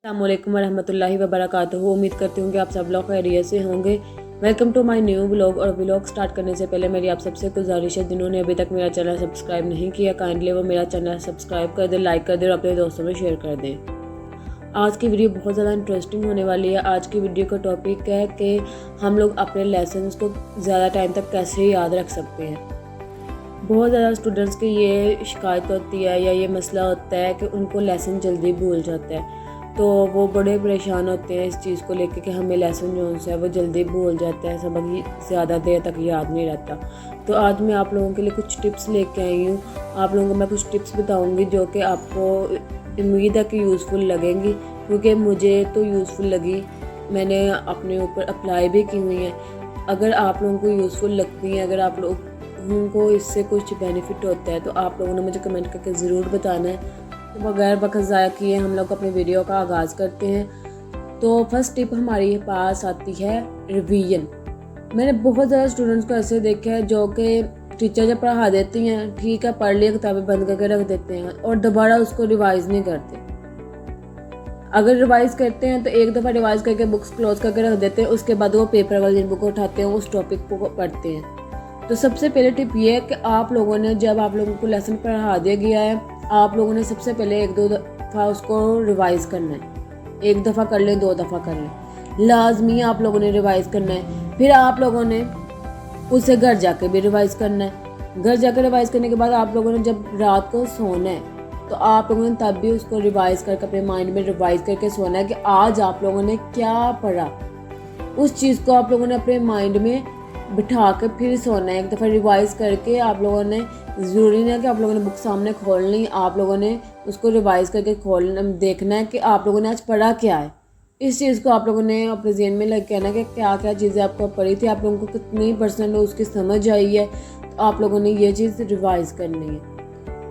अस्सलामुअलैकुम वरहमतुल्लाहि वबरकातुहू। उम्मीद करती हूँ कि आप सब लोग खैरियत से होंगे। Welcome to my new vlog. और व्लॉग स्टार्ट करने से पहले मेरी आप सबसे गुजारिश है, जिन्होंने अभी तक मेरा चैनल सब्सक्राइब नहीं किया, काइंडली वो मेरा चैनल सब्सक्राइब कर दें, लाइक कर दें और अपने दोस्तों में शेयर कर दें। आज की वीडियो बहुत ज़्यादा इंटरेस्टिंग होने वाली है। आज की वीडियो का टॉपिक है कि हम लोग अपने लेसन्स को ज़्यादा टाइम तक कैसे याद रख सकते हैं। बहुत ज़्यादा स्टूडेंट्स की ये शिकायत होती है या ये मसला होता है कि उनको लेसन जल्दी भूल जाता है, तो वो बड़े परेशान होते हैं इस चीज़ को लेकर कि हमें लेसन जो है वो जल्दी भूल जाता है, सबक ज़्यादा देर तक याद नहीं रहता। तो आज मैं आप लोगों के लिए कुछ टिप्स लेके आई हूँ। आप लोगों को मैं कुछ टिप्स बताऊँगी जो कि आपको उम्मीद है कि यूज़फुल लगेंगी, क्योंकि मुझे तो यूज़फुल लगी, मैंने अपने ऊपर अप्लाई भी की हुई हैं। अगर आप लोगों को यूज़फुल लगती हैं, अगर आप लोगों को इससे कुछ बेनिफिट होता है, तो आप लोगों ने मुझे कमेंट करके ज़रूर बताना है। तो बगैर वक्त ज़ाया किए हम लोग अपने वीडियो का आगाज़ करते हैं। तो फर्स्ट टिप हमारे पास आती है रिवीजन। मैंने बहुत ज़्यादा स्टूडेंट्स को ऐसे देखा है जो कि टीचर जब पढ़ा देती हैं, ठीक है, पढ़ लिया, किताबें बंद करके रख देते हैं और दोबारा उसको रिवाइज़ नहीं करते। अगर रिवाइज़ करते हैं तो एक दफ़ा रिवाइज़ करके बुक्स क्लोज करके रख देते हैं, उसके बाद वो पेपर वाली बुक उठाते हैं, उस टॉपिक को पढ़ते हैं। तो सबसे पहले टिप ये है कि आप लोगों ने, जब आप लोगों को लेसन पढ़ा दिया गया है, आप लोगों ने सबसे पहले 1-2 दफ़ा उसको रिवाइज़ करना है। 1 दफ़ा कर लें, 2 दफ़ा कर लें, लाजमी आप लोगों ने रिवाइज़ करना है। फिर आप लोगों ने उसे घर जाके भी रिवाइज़ करना है। घर जाकर रिवाइज़ करने के बाद आप लोगों ने जब रात को सोना है, तो आप लोगों ने तब भी उसको रिवाइज़ करके अपने माइंड में रिवाइज़ करके सोना है कि आज आप लोगों ने क्या पढ़ा। उस चीज़ को आप लोगों ने अपने माइंड में बिठा के फिर सोना है। एक दफ़ा रिवाइज़ करके आप लोगों ने, ज़रूरी नहीं है कि आप लोगों ने बुक सामने खोलनी, आप लोगों ने उसको रिवाइज़ करके खोलना, देखना है कि आप लोगों ने आज पढ़ा क्या है। इस चीज़ को आप लोगों ने अपने ज़हन में लग कहना कि क्या क्या चीज़ें आपको पढ़ी थी, आप लोगों को कितनी % उसकी समझ आई है। तो आप लोगों ने ये चीज़ रिवाइज़ करनी है।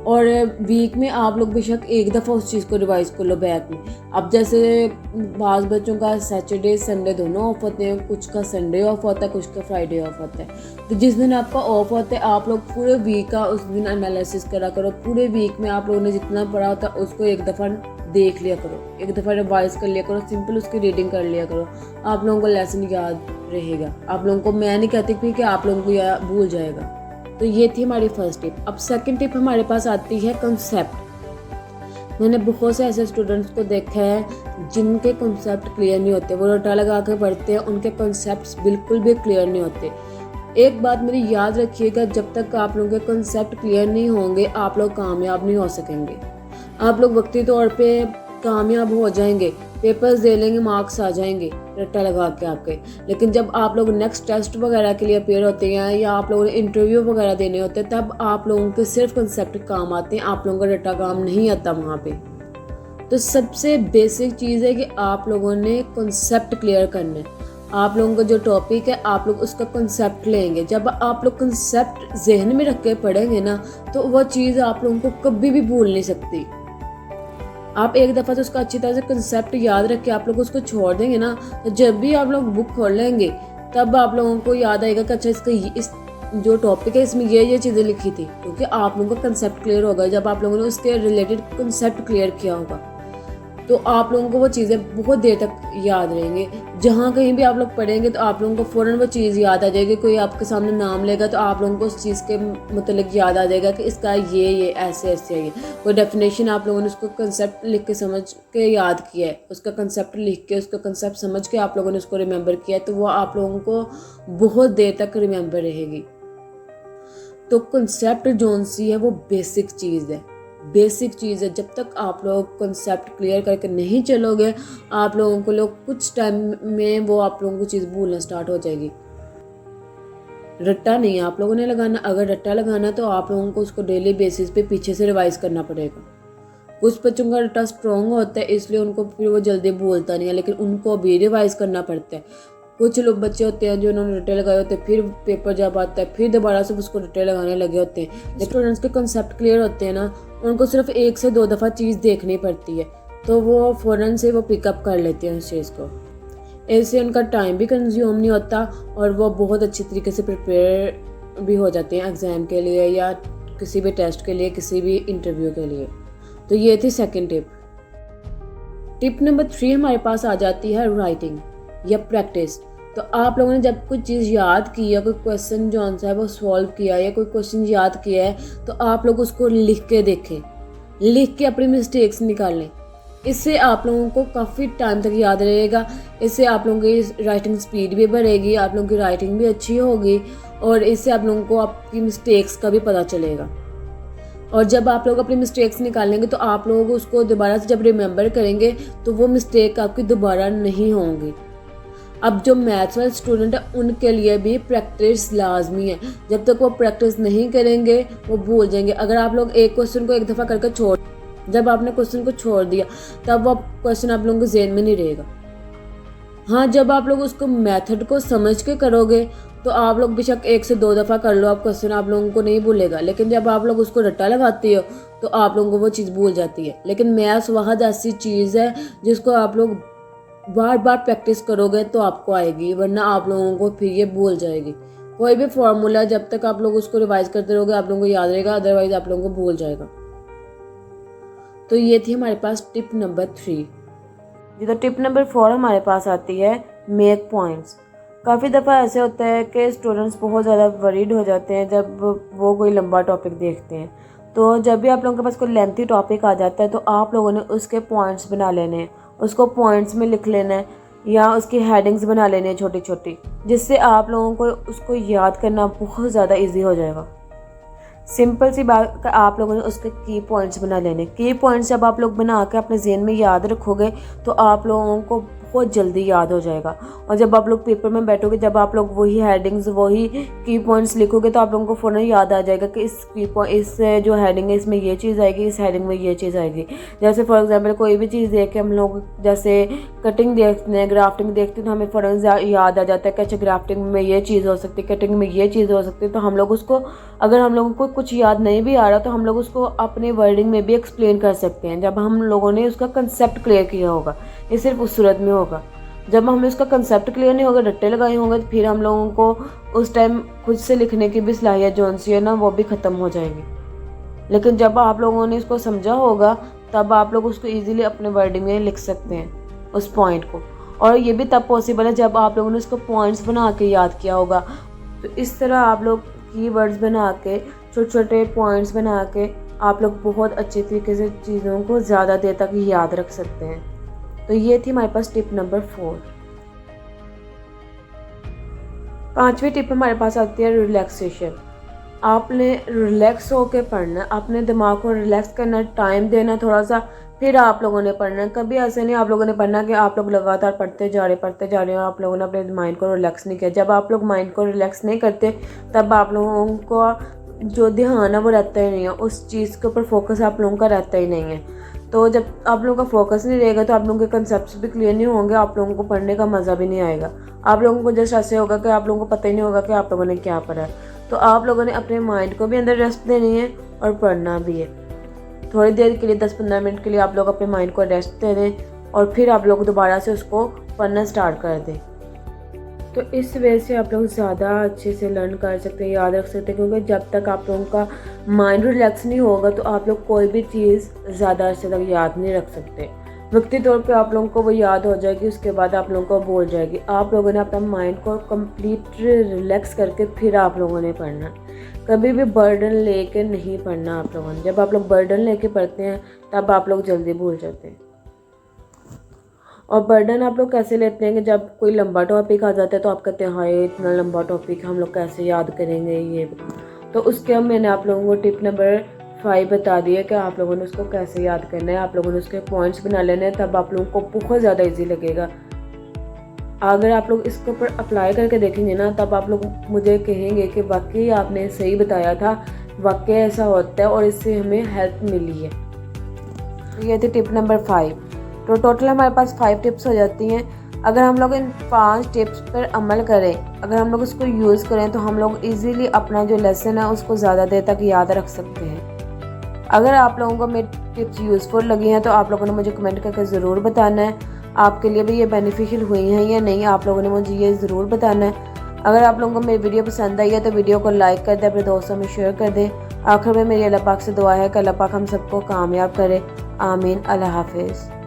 और वीक में आप लोग बेशक 1 दफ़ा उस चीज़ को रिवाइज़ कर लो बैक में। अब जैसे बाज़ बच्चों का सैटरडे संडे दोनों ऑफ होते हैं, कुछ का संडे ऑफ होता है, कुछ का फ्राइडे ऑफ होता है। तो जिस दिन आपका ऑफ होता है, आप लोग पूरे वीक का उस दिन एनालिसिस करा करो। पूरे वीक में आप लोगों ने जितना पढ़ा होता है उसको 1 दफ़ा देख लिया करो, 1 दफ़ा रिवाइज़ कर लिया करो, सिंपल उसकी रीडिंग कर लिया करो। आप लोगों को लेसन याद रहेगा। आप लोगों को, मैं नहीं कहती कि आप लोगों को भूल जाएगा। तो ये थी हमारी फर्स्ट टिप। अब सेकंड टिप हमारे पास आती है कंसेप्ट। मैंने बहुत से ऐसे स्टूडेंट्स को देखा है जिनके कंसेप्ट क्लियर नहीं होते, वो रटा लगा के पढ़ते हैं, उनके कंसेप्ट्स बिल्कुल भी क्लियर नहीं होते। एक बात मेरी याद रखिएगा, जब तक आप लोगों के कंसेप्ट क्लियर नहीं होंगे, आप लोग कामयाब नहीं हो सकेंगे। आप लोग वक्ती तौर पे कामयाब हो जाएंगे, पेपर्स दे लेंगे, मार्क्स आ जाएंगे रट्टा लगा के आपके, लेकिन जब आप लोग नेक्स्ट टेस्ट वगैरह के लिए अपेयर होते हैं या आप लोगों ने इंटरव्यू वगैरह देने होते हैं, तब आप लोगों के सिर्फ कंसेप्ट काम आते हैं, आप लोगों का रट्टा काम नहीं आता वहाँ पे। तो सबसे बेसिक चीज़ है कि आप लोगों ने कंसेप्ट क्लियर करना है। आप लोगों का जो टॉपिक है, आप लोग उसका कंसेप्ट लेंगे। जब आप लोग कंसेप्ट जहन में रख के पढ़ेंगे ना, तो वह चीज़ आप लोगों को कभी भी भूल नहीं सकती। आप 1 दफ़ा तो उसका अच्छी तरह से कंसेप्ट याद रख के आप लोग उसको छोड़ देंगे ना, तो जब भी आप लोग बुक खोल लेंगे, तब आप लोगों को याद आएगा कि अच्छा, इसका इस जो टॉपिक है इसमें ये चीज़ें लिखी थी, क्योंकि आप लोगों का कंसेप्ट क्लियर होगा। जब आप लोगों ने उसके रिलेटेड कंसेप्ट क्लियर किया होगा, तो आप लोगों को वो चीज़ें बहुत देर तक याद रहेंगे। जहाँ कहीं भी आप लोग पढ़ेंगे तो आप लोगों को फ़ौरन वो चीज़ याद आ जाएगी। कोई आपके सामने नाम लेगा तो आप लोगों को उस चीज़ के मतलब याद आ जाएगा कि इसका ये ऐसे ऐसे है। कोई डेफिनेशन आप लोगों ने उसको कंसेप्ट लिख के समझ के याद किया है, उसका कंसेप्ट लिख के, उसका कंसेप्ट समझ के आप लोगों ने उसको रिमेंबर किया है, तो वो आप लोगों को बहुत देर तक रिमेंबर रहेगी। तो कंसेप्ट जोन सी है वो बेसिक चीज़ है, बेसिक चीज़ है। जब तक आप लोग कंसेप्ट क्लियर करके नहीं चलोगे, आप लोगों को कुछ टाइम में वो आप लोगों को चीज़ भूलना स्टार्ट हो जाएगी। रट्टा नहीं आप लोगों ने लगाना। अगर रट्टा लगाना तो आप लोगों को उसको डेली बेसिस पे पीछे से रिवाइज करना पड़ेगा। कुछ बच्चों का रट्टा स्ट्रॉन्ग होता है, इसलिए उनको फिर वो जल्दी भूलता नहीं है, लेकिन उनको भी रिवाइज करना पड़ता है। कुछ लोग बच्चे होते हैं जो उन्होंने रट्टे लगाए होते हैं, फिर पेपर जब आता है फिर दोबारा से उसको रट्टे लगाने लगे होते हैं। स्टूडेंट्स के कंसेप्ट क्लियर होते हैं ना, उनको सिर्फ 1 से 2 दफ़ा चीज़ देखनी पड़ती है, तो वो फ़ौरन से वो पिकअप कर लेते हैं उस चीज़ को। इससे उनका टाइम भी कंज्यूम नहीं होता और वो बहुत अच्छी तरीके से प्रिपेयर भी हो जाते हैं एग्ज़ाम के लिए या किसी भी टेस्ट के लिए, किसी भी इंटरव्यू के लिए। तो ये थी सेकंड टिप। टिप नंबर 3 हमारे पास आ जाती है राइटिंग या प्रैक्टिस। तो आप लोगों ने जब कोई चीज़ याद की है, कोई क्वेश्चन जो आंसर है वो सॉल्व किया है या कोई क्वेश्चन याद किया है, तो आप लोग उसको लिख के देखें, लिख के अपनी मिस्टेक्स निकालें। इससे आप लोगों को काफ़ी टाइम तक याद रहेगा। इससे आप लोगों की राइटिंग स्पीड भी बढ़ेगी, आप लोगों की राइटिंग भी अच्छी होगी और इससे आप लोगों को आपकी मिस्टेक्स का भी पता चलेगा। और जब आप लोग अपनी मिस्टेक्स निकालेंगे तो आप लोग उसको दोबारा से जब रिमेंबर करेंगे तो वो मिस्टेक आपकी दोबारा नहीं होंगी। अब जो मैथ्स वाले स्टूडेंट है उनके लिए भी प्रैक्टिस लाजमी है। जब तक वो प्रैक्टिस नहीं करेंगे वो भूल जाएंगे। अगर आप लोग एक क्वेश्चन को एक दफ़ा करके जब आपने क्वेश्चन को छोड़ दिया तब वो क्वेश्चन आप लोगों के ज़हन में नहीं रहेगा। हाँ, जब आप लोग उसको मेथड को समझ के करोगे तो आप लोग बेशक 1 से 2 दफ़ा कर लो, आप क्वेश्चन आप लोगों को नहीं भूलेगा। लेकिन जब आप लोग उसको रट्टा लगाते हो तो आप लोगों को वो चीज़ भूल जाती है। लेकिन मैथ्स वह ऐसी चीज़ है जिसको आप लोग बार बार प्रैक्टिस करोगे तो आपको आएगी, वरना आप लोगों को फिर ये भूल जाएगी। कोई भी फॉर्मूला जब तक आप लोग उसको रिवाइज करते रहोगे आप लोगों को याद रहेगा, अदरवाइज आप लोगों को भूल जाएगा। तो ये थी हमारे पास टिप नंबर 3। जी, तो टिप नंबर 4 हमारे पास आती है मेक पॉइंट्स। काफ़ी दफ़ा ऐसे होता है कि स्टूडेंट्स बहुत ज़्यादा वरीड हो जाते हैं जब वो कोई लंबा टॉपिक देखते हैं। तो जब भी आप लोगों के पास कोई लेंथी टॉपिक आ जाता है तो आप लोगों ने उसके पॉइंट्स बना लेने हैं, उसको पॉइंट्स में लिख लेना है या उसकी हेडिंग्स बना लेनी है छोटी छोटी, जिससे आप लोगों को उसको याद करना बहुत ज़्यादा ईजी हो जाएगा। सिंपल सी बात, आप लोगों ने उसके की पॉइंट्स बना लेने। की पॉइंट्स जब आप लोग बना के अपने ज़हन में याद रखोगे तो आप लोगों को बहुत जल्दी याद हो जाएगा। और जब आप लोग पेपर में बैठोगे, जब आप लोग वही हेडिंग्स वही की पॉइंट्स लिखोगे तो आप लोगों को फ़ौरन याद आ जाएगा कि इस जो हेडिंग है इसमें ये चीज़ आएगी, इस हेडिंग में ये चीज़ आएगी। जैसे फॉर एग्जांपल कोई भी चीज़ देख के हम लोग जैसे कटिंग देखते हैं, ग्राफ्टिंग देखते हैं, तो हमें फ़ौरन याद आ जाता है कि अच्छा ग्राफ्टिंग में ये चीज़ हो सकती है, कटिंग में ये चीज़ हो सकती है। तो हम लोग उसको, अगर हम लोगों को कुछ याद नहीं भी आ रहा तो हम लोग उसको अपने वर्डिंग में भी एक्सप्लेन कर सकते हैं जब हम लोगों ने उसका कंसेप्ट क्लियर किया होगा। ये सिर्फ उस सूरत में होगा जब हमें उसका कंसेप्ट क्लियर नहीं होगा, रट्टे लगाए होंगे, तो फिर हम लोगों को उस टाइम खुद से लिखने की भी सलाहियत जो सी है ना वो भी ख़त्म हो जाएगी। लेकिन जब आप लोगों ने इसको समझा होगा तब आप लोग उसको ईजिली अपने वर्डिंग में लिख सकते हैं उस पॉइंट को। और ये भी तब पॉसिबल है जब आप लोगों ने उसको पॉइंट्स बना के याद किया होगा। तो इस तरह आप लोग कीवर्ड्स बना के, छोटे छोटे पॉइंट्स बना के आप लोग बहुत अच्छे तरीके से चीज़ों को ज़्यादा देर तक याद रख सकते हैं। तो ये थी हमारे पास टिप नंबर 4। 5वीं टिप हमारे पास आती है रिलैक्सेशन। आपने रिलैक्स होकर पढ़ना, अपने दिमाग को रिलैक्स करना, टाइम देना थोड़ा सा, फिर आप लोगों ने पढ़ना। कभी ऐसे नहीं आप लोगों ने पढ़ना कि आप लोग लगातार पढ़ते जा रहे हो, आप लोगों ने अपने माइंड को रिलैक्स नहीं किया। जब आप लोग माइंड को रिलैक्स नहीं करते तब आप लोगों को जो ध्यान है वो रहता ही नहीं है, उस चीज़ के ऊपर फोकस आप लोगों का रहता ही नहीं है। तो जब आप लोगों का फोकस नहीं रहेगा तो आप लोगों के कंसेप्ट्स भी क्लियर नहीं होंगे, आप लोगों को पढ़ने का मज़ा भी नहीं आएगा। आप लोगों को जस्ट ऐसे होगा कि आप लोगों को पता ही नहीं होगा कि आप लोगों ने क्या पढ़ा है। तो आप लोगों ने अपने माइंड को भी अंदर रेस्ट देनी है और पढ़ना भी है। थोड़ी देर के लिए 10-15 मिनट के लिए आप लोग अपने माइंड को रेस्ट दे दें और फिर आप लोग दोबारा से उसको पढ़ना स्टार्ट कर दें। तो इस वजह से आप लोग ज़्यादा अच्छे से लर्न कर सकते हैं, याद रख सकते हैं। क्योंकि जब तक आप लोगों का माइंड रिलैक्स नहीं होगा तो आप लोग कोई भी चीज़ ज़्यादा अच्छे तक याद नहीं रख सकते। वक्ती तौर पे आप लोगों को वो याद हो जाएगी, उसके बाद आप लोगों को भूल जाएगी। आप लोगों ने अपना माइंड को कंप्लीट रिलैक्स करके फिर आप लोगों ने पढ़ना। कभी भी बर्डन लेके नहीं पढ़ना आप लोगों ने। जब आप लोग बर्डन लेके पढ़ते हैं तब आप लोग जल्दी भूल जाते हैं। और बर्डन आप लोग कैसे लेते हैं कि जब कोई लंबा टॉपिक आ जाता है तो आप कहते हैं हाय इतना लंबा टॉपिक हम लोग कैसे याद करेंगे ये। तो उसके अब मैंने आप लोगों को टिप नंबर 5 बता दिया कि आप लोगों ने उसको कैसे याद करना है। आप लोगों ने उसके पॉइंट्स बना लेने हैं, तब आप लोगों को बहुत ज़्यादा ईजी लगेगा। अगर आप लोग इसके ऊपर अप्लाई करके देखेंगे ना तब आप लोग मुझे कहेंगे कि वाकई आपने सही बताया था, वाकई ऐसा होता है और इससे हमें हेल्प मिली है। तो ये थी टिप नंबर 5। तो टोटल हमारे पास 5 टिप्स हो जाती हैं। अगर हम लोग इन 5 टिप्स पर अमल करें, अगर हम लोग उसको यूज़ करें तो हम लोग इजीली अपना जो लेसन है उसको ज़्यादा देर तक याद रख सकते हैं। अगर आप लोगों को मेरी टिप्स यूज़फुल लगी हैं तो आप लोगों ने मुझे कमेंट करके ज़रूर बताना है आपके लिए भी ये बेनिफिशियल हुई हैं या नहीं। आप लोगों ने मुझे ये ज़रूर बताना है। अगर आप लोगों को मेरी वीडियो पसंद आई है तो वीडियो को लाइक कर दें, अपने दोस्तों में शेयर कर दें। आखिर में मेरी अल्लाह पाक से दुआ है कि अल्लाह पाक हम सबको कामयाब करे। आमीन। अल्लाह हाफिज़।